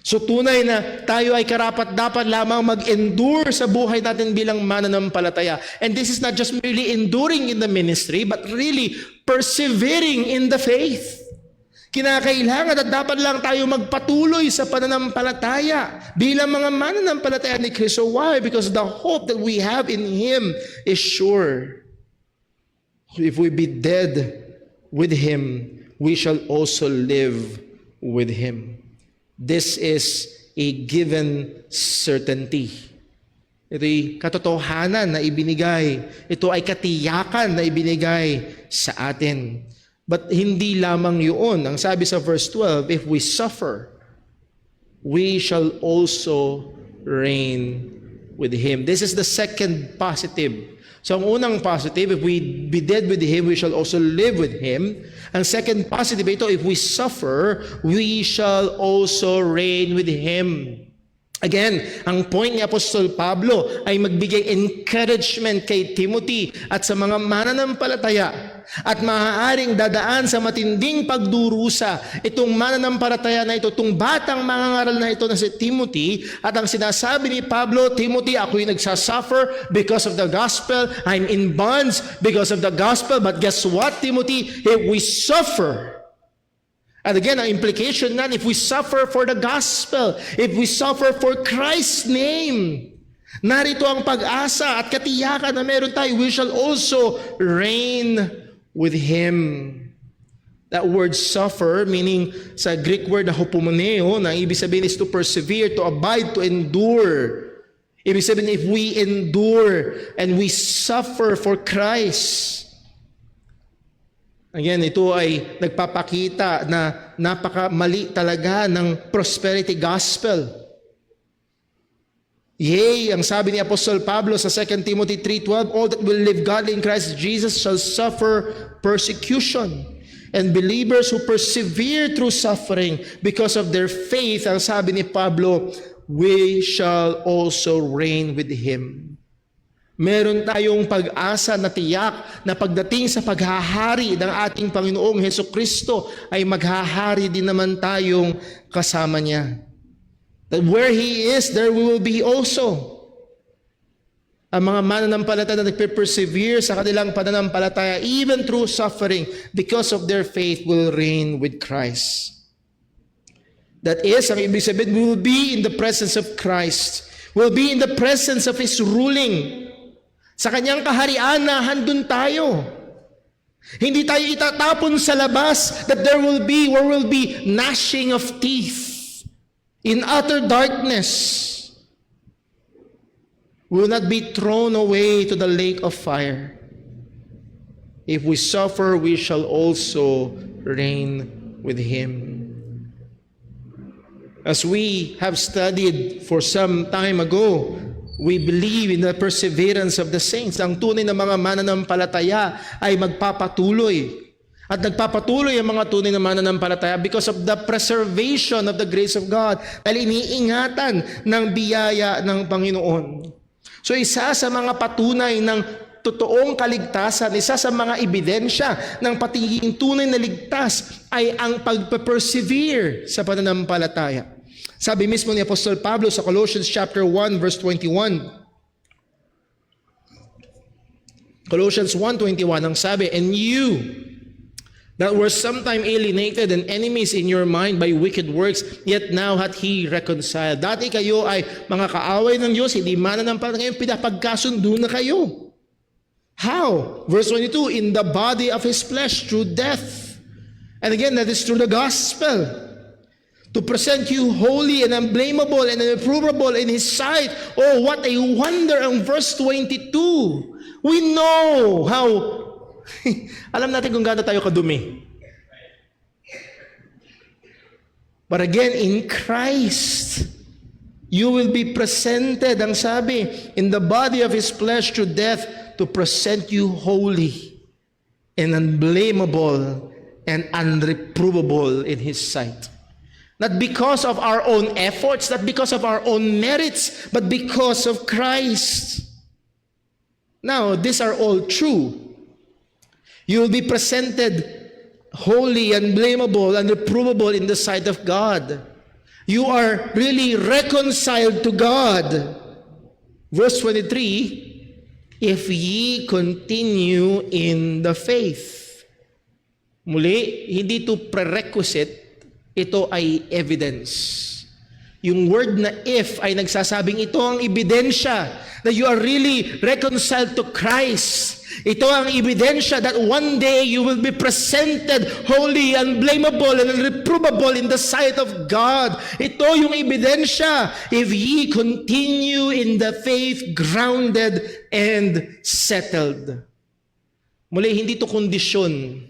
So tunay na tayo ay karapat-dapat lamang mag-endure sa buhay natin bilang mananampalataya. And this is not just merely enduring in the ministry, but really persevering in the faith. Kinakailangan at dapat lang tayo magpatuloy sa pananampalataya bilang mga mananampalataya ni Kristo. Why? Because the hope that we have in Him is sure. If we be dead with Him, we shall also live with Him. This is a given certainty. Ito'y katotohanan na ibinigay. Ito ay katiyakan na ibinigay sa atin. But hindi lamang yun. Ang sabi sa verse 12, if we suffer, we shall also reign with Him. This is the second positive. So ang unang positive, if we be dead with Him, we shall also live with Him. Ang second positive ito, if we suffer, we shall also reign with Him. Again, ang point ni Apostol Pablo ay magbigay encouragement kay Timothy at sa mga mananampalataya at maaaring dadaan sa matinding pagdurusa itong mananampalataya na ito, itong batang mangangaral na ito na si Timothy. At ang sinasabi ni Pablo, Timothy, ako'y nagsasuffer because of the gospel. I'm in bonds because of the gospel. But guess what, Timothy? If we suffer, and again, ang implication na, if we suffer for the gospel, if we suffer for Christ's name, narito ang pag-asa at katiyakan na meron tayo, we shall also reign with Him. That word suffer, meaning sa Greek word na hupomoneo, na ibig sabihin is to persevere, to abide, to endure. Ibig sabihin, if we endure and we suffer for Christ, again, ito ay nagpapakita na napakamali talaga ng prosperity gospel. Yea, ang sabi ni Apostol Pablo sa 2 Timothy 3:12, all that will live godly in Christ Jesus shall suffer persecution. And believers who persevere through suffering because of their faith, ang sabi ni Pablo, we shall also reign with Him. Meron tayong pag-asa na tiyak na pagdating sa paghahari ng ating Panginoong Hesukristo ay maghahari din naman tayong kasama niya. That where He is, there we will be also. Ang mga mananampalataya na nagpe-persevere sa kanilang pananampalataya, even through suffering, because of their faith, will reign with Christ. That is, ang ibig sabihin, we will be in the presence of Christ. We'll be in the presence of His ruling. Sa kanyang kaharian na handun tayo. Hindi tayo itatapon sa labas, that there will be gnashing of teeth in utter darkness. We will not be thrown away to the lake of fire. If we suffer, we shall also reign with Him. As we have studied for some time ago, we believe in the perseverance of the saints. Ang tunay na mga mananampalataya ay magpapatuloy. At nagpapatuloy ang mga tunay na mananampalataya because of the preservation of the grace of God. Dahil iniingatan ng biyaya ng Panginoon. So isa sa mga patunay ng totoong kaligtasan, isa sa mga ebidensya ng patiging tunay na ligtas ay ang pagpe-persevere sa pananampalataya. Sabi mismo ni Apostol Pablo sa Colossians chapter 1 verse 21. Colossians 1:21 ang sabi, and you that were sometime alienated and enemies in your mind by wicked works, yet now hath He reconciled. Dati kayo ay mga kaaway ng Diyos, hindi mananampalataya, ngayon pinapagkasundo na kayo. How? Verse 22, in the body of His flesh through death. And again, that is through the gospel. to present you holy and unblameable and irreproachable in His sight. Oh, what a wonder ang verse 22. We know how, alam natin kung gaano tayo kadumi. But again, in Christ, you will be presented, ang sabi, in the body of His flesh through death to present you holy and unblameable and unreprovable in His sight. Not because of our own efforts, not because of our own merits, but because of Christ. Now, these are all true. You will be presented holy, unblameable, and reprovable in the sight of God. You are really reconciled to God. Verse 23, if ye continue in the faith. Muli, hindi ito prerequisite, ito ay evidence. Yung word na if ay nagsasabing ito ang ebidensya that you are really reconciled to Christ. Ito ang ebidensya that one day you will be presented holy, unblameable, and unreprovable in the sight of God. Ito yung ebidensya. If ye continue in the faith, grounded and settled. Muli, hindi ito kondisyon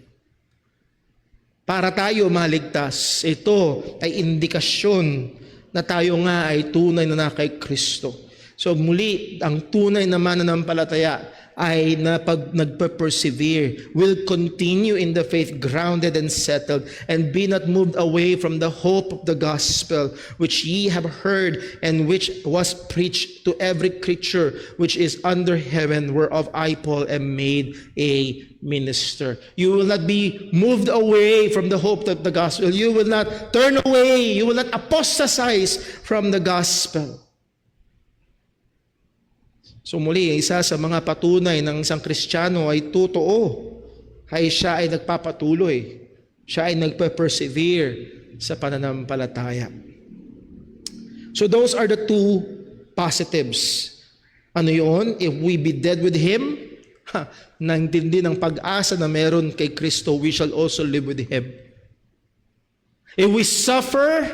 para tayo maligtas. Ito ay indikasyon na tayo nga ay tunay na kay Kristo. So muli, ang tunay na mananampalataya ay nagpe-persevere, will continue in the faith, grounded and settled, and be not moved away from the hope of the gospel, which ye have heard, and which was preached to every creature which is under heaven, whereof I, Paul, am made a minister. You will not be moved away from the hope of the gospel. You will not turn away. You will not apostatize from the gospel. So muli, isa sa mga patunay ng isang Kristiyano ay totoo, ay siya ay nagpapatuloy, siya ay nagpe-persevere sa pananampalataya. So those are the two positives. Ano yun? If we be dead with Him, naintindi ng pag-asa na meron kay Kristo, we shall also live with Him. If we suffer,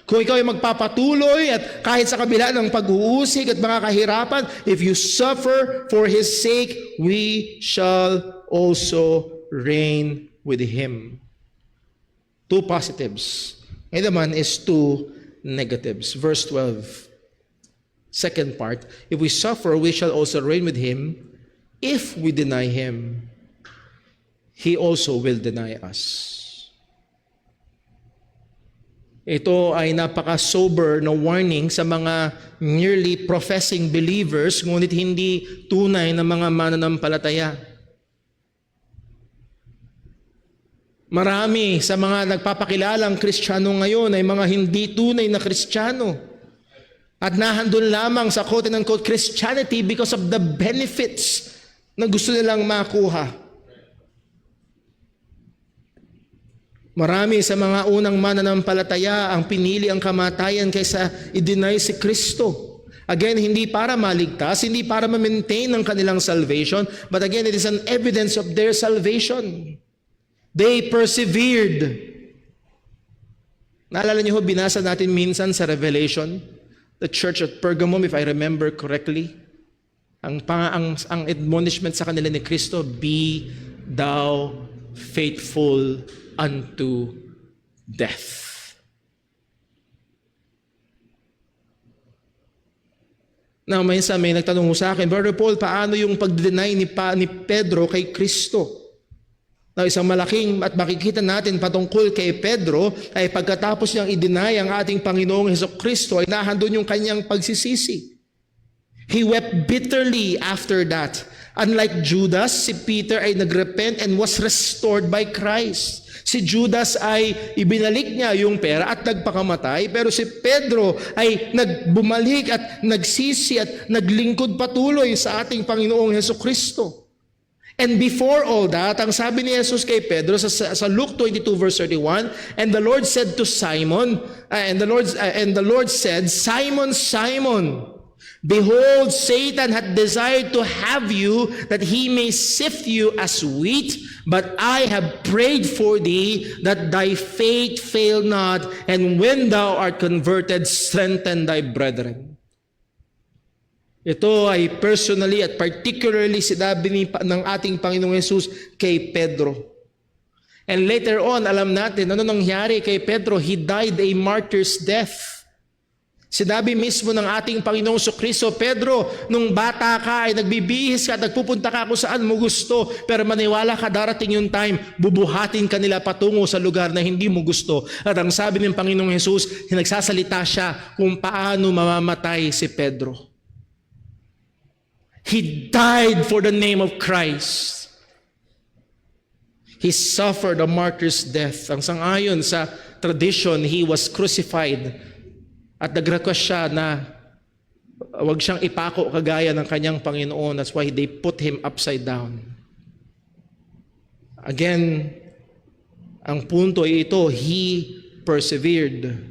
kung ikaw ay magpapatuloy at kahit sa kabila ng pag-uusig at mga kahirapan, if you suffer for His sake, we shall also reign with Him. Two positives. Ngayon naman is two negatives. Verse 12, second part, if we suffer, we shall also reign with Him. If we deny Him, He also will deny us. Ito ay napaka-sober na warning sa mga merely professing believers, ngunit hindi tunay na mga mananampalataya. Marami sa mga nagpapakilalang Kristiyano ngayon ay mga hindi tunay na Kristiyano. At nahandun lamang sa quote-unquote Christianity because of the benefits na gusto nilang makuha. Marami sa mga unang mananampalataya ang pinili ang kamatayan kaysa i-deny si Kristo. Again, hindi para maligtas, hindi para ma-maintain ang kanilang salvation, but again, it is an evidence of their salvation. They persevered. Naalala niyo ho, binasa natin minsan sa Revelation, the church at Pergamum, if I remember correctly, ang admonishment sa kanila ni Kristo, be thou faithful unto death. Now, may nagtanong sa akin, Brother Paul, paano yung pag-deny ni Pedro kay Kristo? Now, isang malaking at makikita natin patungkol kay Pedro ay pagkatapos niyang i-deny ang ating Panginoong Hesukristo ay nahandun yung kanyang pagsisisi. He wept bitterly after that. Unlike Judas, si Peter ay nagrepent and was restored by Christ. Si Judas ay ibinalik niya yung pera at nagpakamatay, pero si Pedro ay nagbumalik at nagsisi at naglingkod patuloy sa ating Panginoong Hesukristo. And before all that, ang sabi ni Jesus kay Pedro sa Luke 22 verse 31, and the Lord said to Simon, and the Lord said, Simon, Simon, Behold, Satan hath desired to have you, that he may sift you as wheat, but I have prayed for thee, that thy faith fail not, and when thou art converted, strengthen thy brethren. Ito ay personally at particularly sinabi ng ating Panginoong Yesus kay Pedro. And later on, alam natin, ano nangyari kay Pedro? He died a martyr's death. Sinabi mismo ng ating Panginoong Kristo, Pedro, nung bata ka ay nagbibihis ka at nagpupunta ka kung saan mo gusto, pero maniwala ka, darating yung time, bubuhatin ka nila patungo sa lugar na hindi mo gusto. At ang sabi ng Panginoong Jesus, nagsasalita siya kung paano mamamatay si Pedro. He died for the name of Christ. He suffered a martyr's death. Ang sangayon sa tradition, he was crucified. At nag-request siya na wag siyang ipako kagaya ng kanyang Panginoon. That's why they put him upside down. Again, ang punto ay ito, he persevered.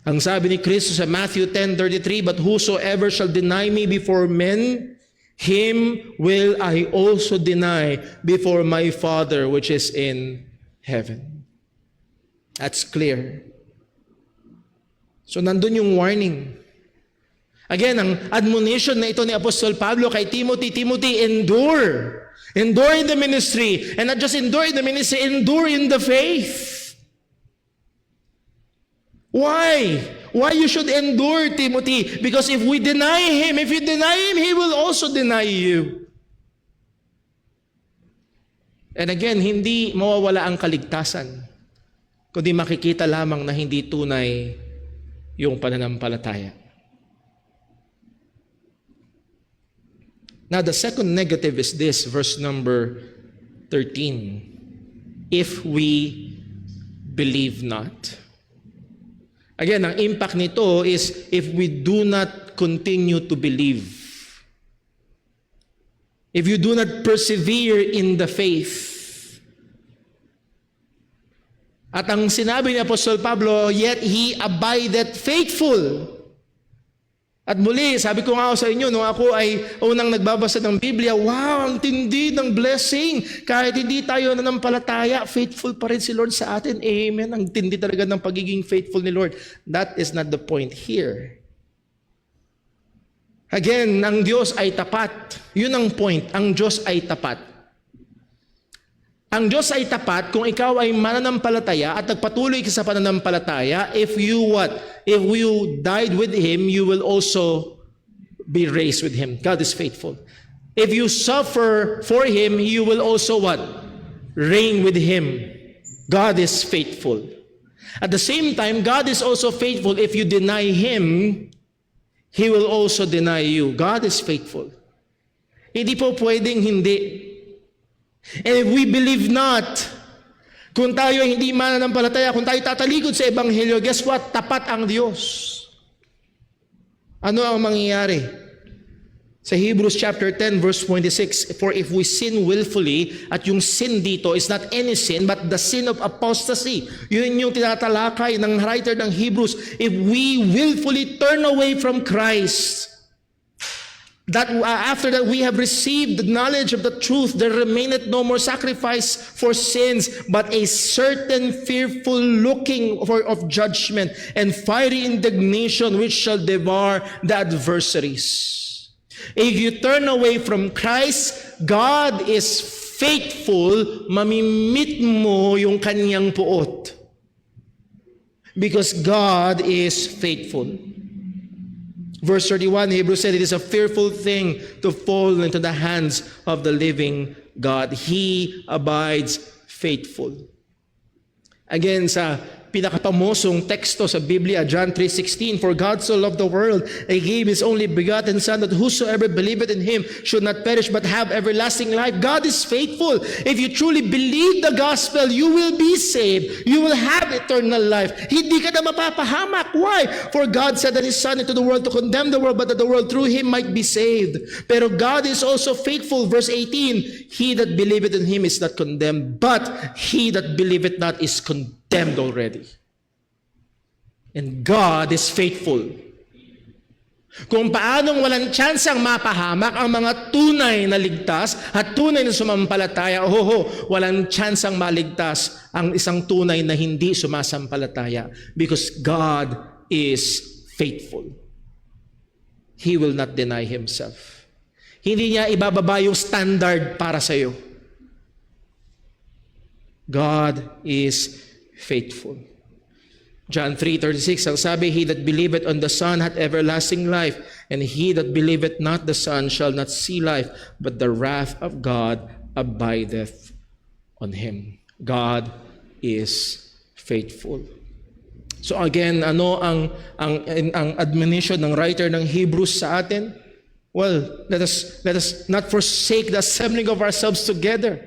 Ang sabi ni Kristo sa Matthew 10:33, but whosoever shall deny me before men, him will I also deny before my Father which is in heaven. That's clear. So nandun yung warning. Again, ang admonition na ito ni Apostol Pablo kay Timothy, Timothy, endure. Endure in the ministry. And not just endure in the ministry, endure in the faith. Why? Why you should endure, Timothy? Because if we deny Him, if you deny Him, He will also deny you. And again, hindi mawawala ang kaligtasan, kundi makikita lamang na hindi tunay yung pananampalataya. Now, the second negative is this, verse number 13. If we believe not. Again, ang impact nito is if we do not continue to believe. If you do not persevere in the faith. At ang sinabi ni Apostol Pablo, yet he abideth faithful. At muli, sabi ko nga sa inyo, nung ako ay unang nagbabasa ng Biblia, wow, ang tindi ng blessing. Kahit hindi tayo nanampalataya, faithful pa rin si Lord sa atin. Amen. Ang tindi talaga ng pagiging faithful ni Lord. That is not the point here. Again, ang Diyos ay tapat. Yun ang point. Ang Diyos ay tapat. Ang Diyos ay tapat kung ikaw ay mananampalataya at nagpatuloy ka sa pananampalataya. If you what? If you died with Him, you will also be raised with Him. God is faithful. If you suffer for Him, you will also what? Reign with Him. God is faithful. At the same time, God is also faithful. If you deny Him, He will also deny you. God is faithful. Hindi po pwedeng hindi. And if we believe not, kung tayo hindi mananampalataya, kung tayo tatalikod sa Ebanghelyo, guess what? Tapat ang Diyos. Ano ang mangyayari? Sa Hebrews chapter 10 verse 26, for if we sin willfully, at yung sin dito is not any sin, but the sin of apostasy. Yun yung tinatalakay ng writer ng Hebrews. If we willfully turn away from Christ, that after that we have received the knowledge of the truth, there remaineth no more sacrifice for sins, but a certain fearful looking of judgment and fiery indignation which shall devour the adversaries. If you turn away from Christ, God is faithful, mamimit mo yung kanyang puot. Because God is faithful. Verse 31, Hebrews said, it is a fearful thing to fall into the hands of the living God. He abides faithful. Again, sa pinakapamosong teksto sa Biblia, John 3:16, for God so loved the world, He gave His only begotten Son, that whosoever believeth in Him should not perish but have everlasting life. God is faithful. If you truly believe the gospel, you will be saved. You will have eternal life. Hindi ka na mapapahamak. Why? For God sent His Son into the world to condemn the world, but that the world through Him might be saved. Pero God is also faithful. Verse 18, he that believeth in Him is not condemned, but he that believeth not is condemned already. And God is faithful. Kung paanong walang tsansang mapahamak ang mga tunay na ligtas at tunay na sumampalataya, walang tsansang maligtas ang isang tunay na hindi sumasampalataya, because God is faithful. He will not deny Himself. Hindi niya ibababa yung standard para sa iyo. God is faithful. John 3:36, ang sabi, He that believeth on the Son hath everlasting life, and he that believeth not the Son shall not see life, but the wrath of God abideth on him. God is faithful. So again, ano ang admonition ng writer ng Hebrews sa atin? Well, let us not forsake the assembling of ourselves together.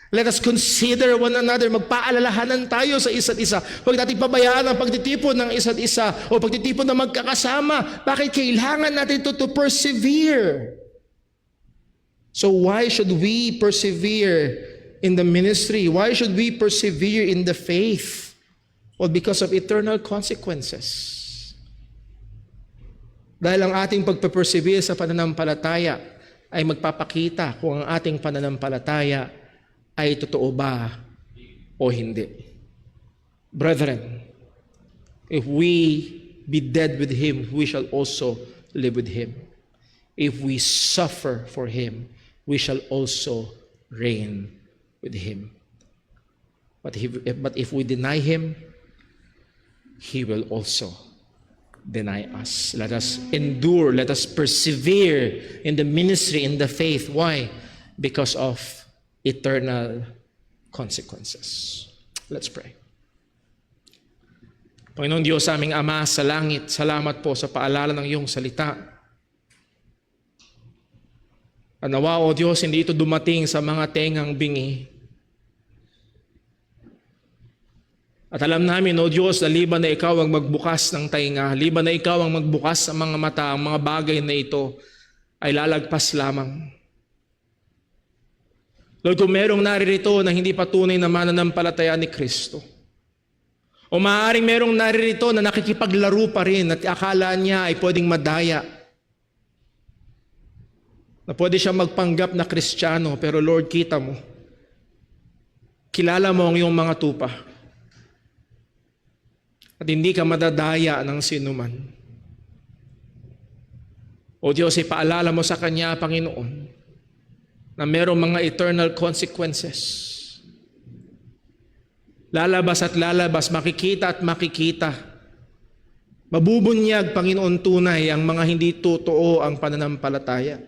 Let us consider one another. Magpaalalahanan tayo sa isa't isa. Huwag natin pabayaan ang pagtitipon ng isa't isa o pagtitipon na magkakasama. Bakit kailangan natin ito to persevere? So why should we persevere in the ministry? Why should we persevere in the faith? Well, because of eternal consequences. Dahil ang ating pagpe-persevere sa pananampalataya ay magpapakita kung ang ating pananampalataya ay totoo ba o hindi. Brethren, if we be dead with Him, we shall also live with Him. If we suffer for Him, we shall also reign with Him. But if we deny Him, He will also deny us. Let us endure, let us persevere in the ministry, in the faith. Why? Because of eternal consequences. Let's pray. Panginoon Diyos, aming Ama sa langit, salamat po sa paalala ng iyong salita. At nawa, O Diyos, hindi ito dumating sa mga tengang bingi. At alam namin, O Diyos, na liban na ikaw ang magbukas ng tainga, liban na ikaw ang magbukas ng mga mata, ang mga bagay na ito ay lalagpas lamang. Lord, kung merong naririto na hindi patunay na mananampalataya ni Kristo, o maaaring merong naririto na nakikipaglaro pa rin at akala niya ay pwedeng madaya, na pwede siya magpanggap na Kristiyano, pero Lord, kita mo, kilala mo ang iyong mga tupa, at hindi ka madadaya ng sinuman. O Diyos, ipaalala mo sa kanya, Panginoon, na merong mga eternal consequences. Lalabas at lalabas, makikita at makikita. Mabubunyag, Panginoon, tunay ang mga hindi totoo ang pananampalataya.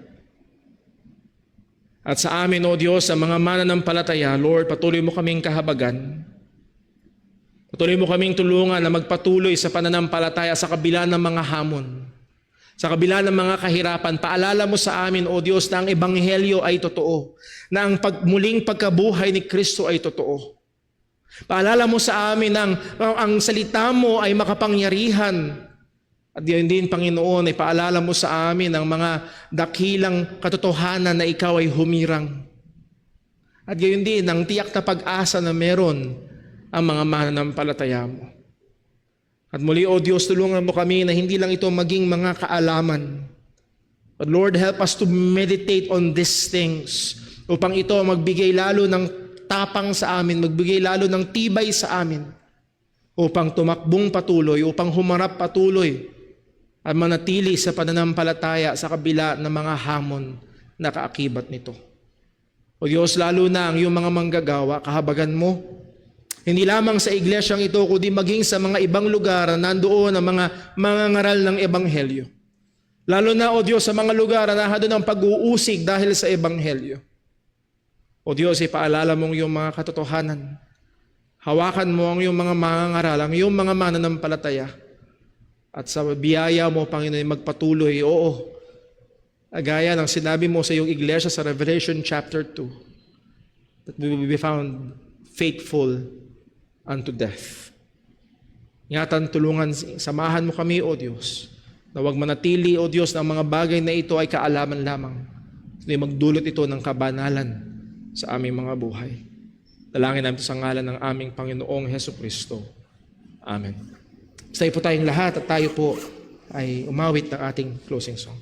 At sa amin, O Diyos, sa mga mananampalataya, Lord, patuloy mo kaming kahabagan. Patuloy mo kaming tulungan na magpatuloy sa pananampalataya sa kabila ng mga hamon. Sa kabila ng mga kahirapan, paalala mo sa amin, O Diyos, na ang Ebanghelyo ay totoo, na ang muling pagkabuhay ni Kristo ay totoo. Paalala mo sa amin na ang salita mo ay makapangyarihan. At yun din, Panginoon, ay paalala mo sa amin ang mga dakilang katotohanan na ikaw ay humirang. At yun din, ang tiyak na pag-asa na meron ang mga mananampalataya mo. At muli, O Diyos, tulungan mo kami na hindi lang ito maging mga kaalaman. But Lord, help us to meditate on these things upang ito magbigay lalo ng tapang sa amin, magbigay lalo ng tibay sa amin upang tumakbong patuloy, upang humarap patuloy at manatili sa pananampalataya sa kabila ng mga hamon na kaakibat nito. O Diyos, lalo na ang iyong mga manggagawa, kahabagan mo, hindi lamang sa iglesyang ito, kundi maging sa mga ibang lugar na nandoon ang mga mangangaral ng Ebanghelyo. Lalo na, O Diyos, sa mga lugar na nahado ng pag-uusig dahil sa Ebanghelyo. O Diyos, ipaalala mong iyong mga katotohanan. Hawakan mo ang iyong mga mangangaral, ang iyong mga mananampalataya. At sa biyaya mo, Panginoon, magpatuloy, oo, agaya ng sinabi mo sa iyong iglesia sa Revelation chapter 2, that we will be found faithful unto death. Ingatan, tulungan, samahan mo kami, O Diyos, na huwag manatili, O Diyos, na ang mga bagay na ito ay kaalaman lamang. Magdulot ito ng kabanalan sa aming mga buhay. Dalangin namin ito sa ngalan ng aming Panginoong Hesus Kristo. Amen. Stay po tayong lahat at tayo po ay umawit ng ating closing song.